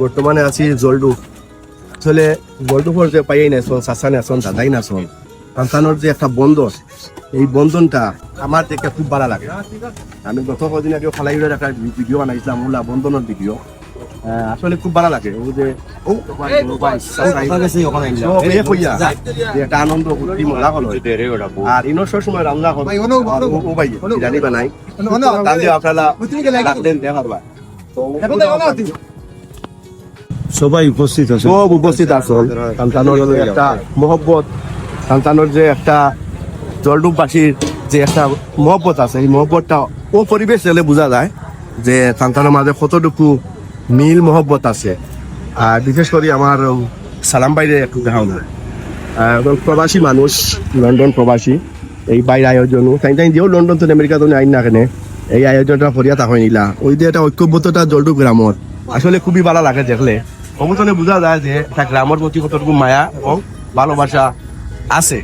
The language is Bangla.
বর্তমানে আছি জলডু। আসলে জলডু যে পাইয়াই না শোন, চাচা না শোন, দাদাই না শোন, সন্তানোর যে একটা বন্ধন, এই বন্ধনটা আমার দেখে খুব ভালো লাগে। আমি গত কদিন আগে ফালাইয়ের একটা ভিডিও বানাইছিলাম, ওলা বন্ধনের ভিডিও। আসলে খুব ভালো লাগে। ও যে একটা আনন্দ ফুর্তি মজা হলো। আর ইনো সময় রান্না হলো ও ভাই জানি বানাই আপনারা রাখলেন দেখাবা। সবাই উপস্থিত আছে, সব উপস্থিত আছে। সন্তানোর একটা মহব্বত, সন্তানোর যে একটা জলডুববাসীর যে একটা মহব্বত আছে, এই মহব্বতটা ও পরিবেশ এলে বোঝা যায় যে সন্তানের মাঝে কতটুকু মিল মহব্বত আছে। আর বিশেষ করে আমার সালাম বাইরে একটু দেখাও না, প্রবাসী মানুষ, লন্ডন প্রবাসী, এই বাইরে আয়োজন তাই তাই যেও লন্ডন তো আমেরিকা তো আইন না কেনে এই আয়োজনটা করিয়া তা হইলা ওই যে একটা ঐক্যবদ্ধতা জলডুব গ্রামর আসলে খুবই ভালো লাগে দেখলে। অবতনে বোঝা যায় যে একটা গ্রামের প্রতি কতটুকু মায়া এবং ভালোবাসা আছে।